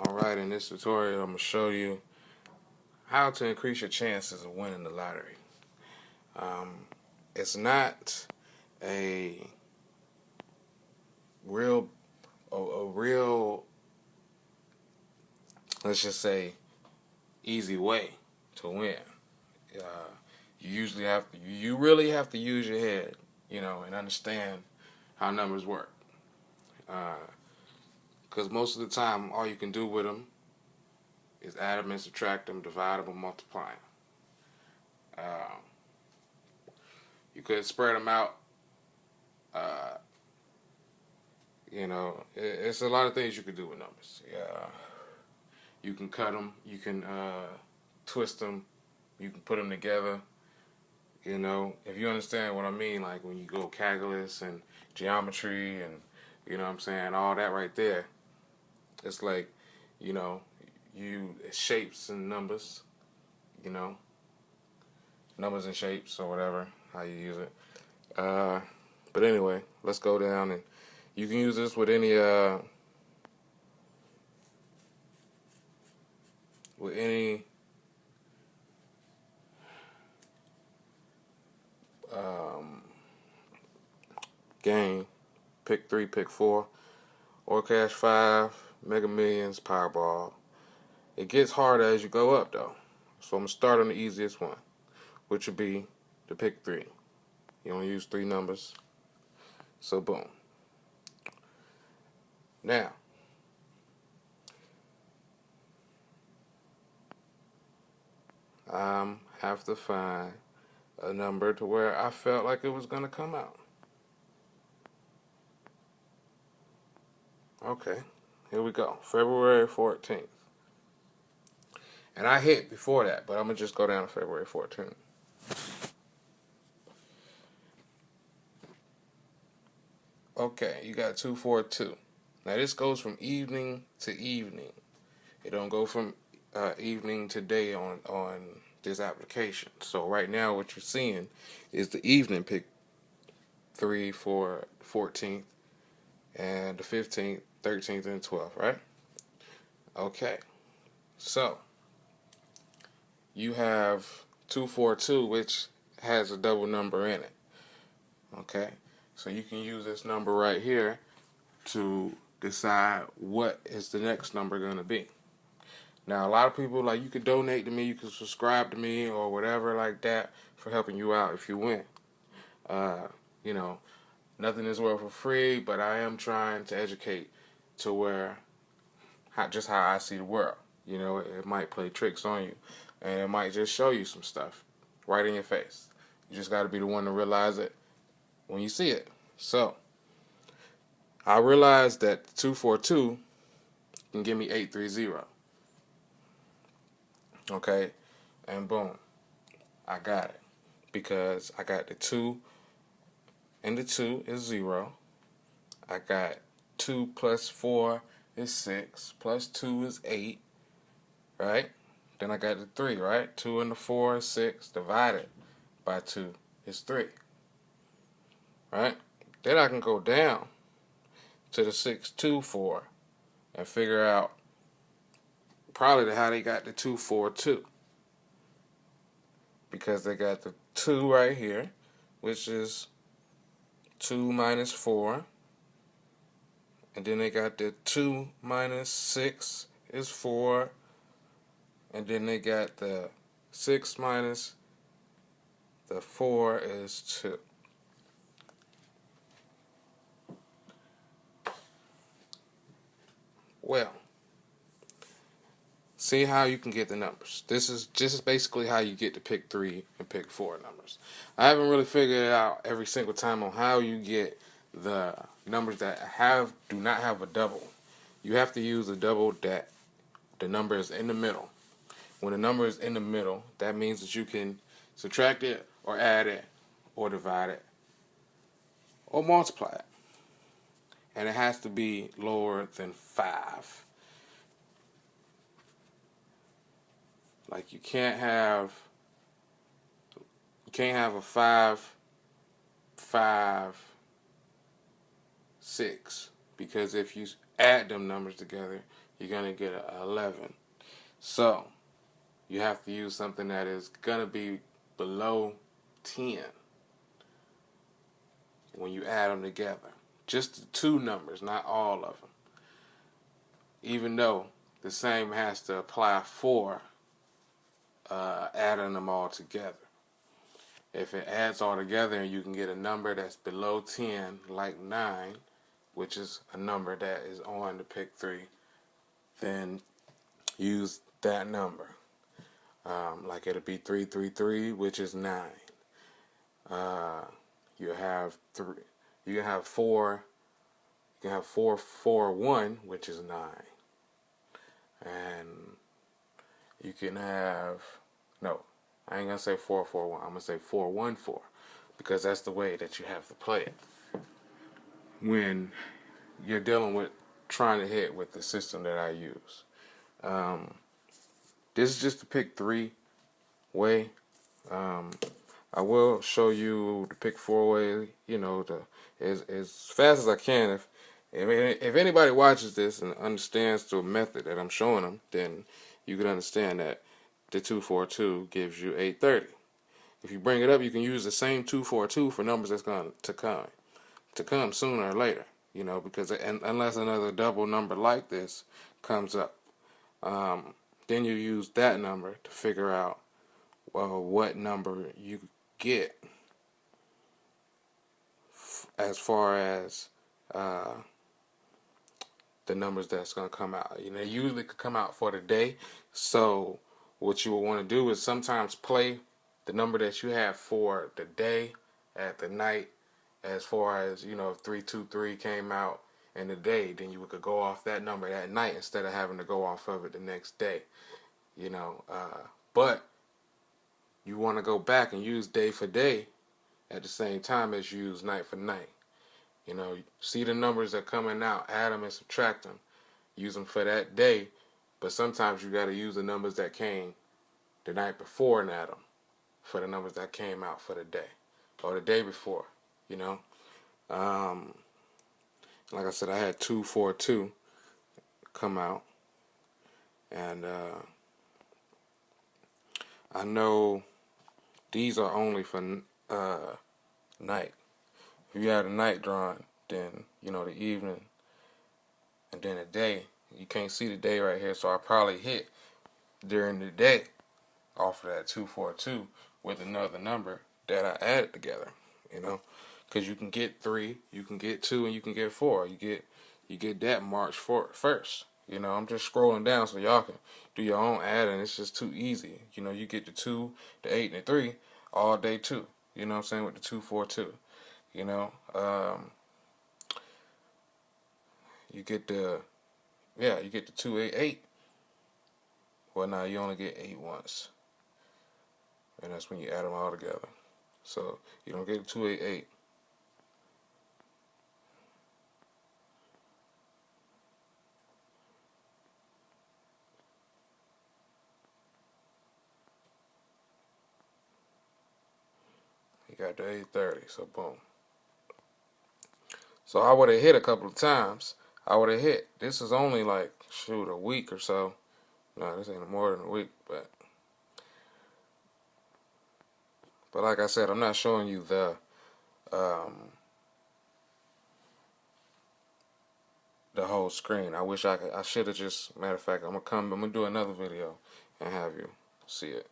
Alright, in this tutorial I'm going to show you how to increase your chances of winning the lottery. It's not a real, let's just say, easy way to win. Uh, you really have to use your head, and understand how numbers work. Because most of the time, all you can do with them is add them and subtract them, divide them, and multiply them. You could spread them out. Uh, it's a lot of things you could do with numbers. You can cut them. You can twist them. You can put them together. If you understand what I mean, like when you go calculus and geometry and, what I'm saying, all that right there. It's like, shapes and numbers, numbers and shapes or whatever, how you use it. But anyway, let's go down, and you can use this with any game. Pick 3, pick 4, or Cash 5, Mega Millions, Powerball. It gets harder as you go up though. So I'm going to start on the easiest one, which would be the pick 3. You only use 3 numbers. So boom. Now, have to find a number to where I felt like it was going to come out. Okay, here we go. February 14th. And I hit before that, but I'm going to just go down to February 14th. Okay, you got 242. Now this goes from evening to evening. It don't go from evening to day on this application. So right now what you're seeing is the evening pick 3 for 14th and the 15th, 13th, and 12th, right? Okay. So you have 242, which has a double number in it. Okay. So you can use this number right here to decide what is the next number going to be. Now, a lot of people, like, you could donate to me, you could subscribe to me or whatever like that for helping you out if you win. Nothing is worth for free, but I am trying to educate to where, just how I see the world. It might play tricks on you, and it might just show you some stuff right in your face. You just got to be the one to realize it when you see it. So, I realized that 242 can give me 830. Okay, and boom, I got it. Because I got the 2, and the 2 is 0. I got 2 plus 4 is 6, plus 2 is 8, right? Then I got the 3, right? 2 and the 4 is 6, divided by 2 is 3, right? Then I can go down to the 624 and figure out probably how they got the 242. Because they got the 2 right here, which is 2 minus 4. And then they got the 2 minus 6 is 4. And then they got the 6 minus the 4 is 2. Well, see how you can get the numbers. This is just basically how you get to pick 3 and pick 4 numbers. I haven't really figured it out every single time on how you get the numbers that do not have a double. You have to use a double that the number is in the middle. When the number is in the middle, that means that you can subtract it or add it or divide it or multiply it. And it has to be lower than 5. Like you can't have a 5, 5, 6, because if you add them numbers together, you're going to get an 11. So you have to use something that is going to be below 10 when you add them together. Just the two numbers, not all of them. Even though the same has to apply for adding them all together. If it adds all together and you can get a number that's below 10, like 9, which is a number that is on the pick 3, then use that number. Like it'll be 333, which is 9. You have 3. You can have 4. You can have 441, which is 9. And you can have, no, I ain't gonna say 441. I'm gonna say 414 because that's the way that you have to play it when you're dealing with trying to hit with the system that I use. This is just the pick 3 way. I will show you the pick 4 way. You know, as fast as I can. If anybody watches this and understands the method that I'm showing them, then you can understand that the 242 gives you 830. If you bring it up, you can use the same 242 for numbers that's going to come sooner or later. You know, because unless another double number like this comes up, then you use that number to figure out what number you get as far as the numbers that's going to come out. You know, they usually could come out for the day. So what you will want to do is sometimes play the number that you have for the day at the night. As far as, you know, if 323 came out in the day, then you could go off that number that night instead of having to go off of it the next day. You know, but you want to go back and use day for day at the same time as you use night for night. You know, see the numbers that are coming out, add them and subtract them. Use them for that day, but sometimes you got to use the numbers that came the night before and add them for the numbers that came out for the day or the day before. You know, like I said, I had 242 come out, and I know these are only for night. If you had a night drawing, then, you know, the evening and then the day. You can't see the day right here, so I probably hit during the day off of that 242 with another number that I added together, you know. Because you can get 3, you can get 2, and you can get 4. You get that March 1st. You know, I'm just scrolling down so y'all can do your own adding. It's just too easy. You know, you get the 2, the 8, and the 3 all day too. You know what I'm saying, with the 242. You know, you get the 288. Well, now you only get 8 once, and that's when you add them all together. So you don't get 288. You got the 830. So boom. So I would have hit a couple of times. I would have hit. This is only like, shoot, a week or so. No, this ain't more than a week, but like I said, I'm not showing you the whole screen. I wish I could. I should have just. Matter of fact, I'm gonna do another video and have you see it.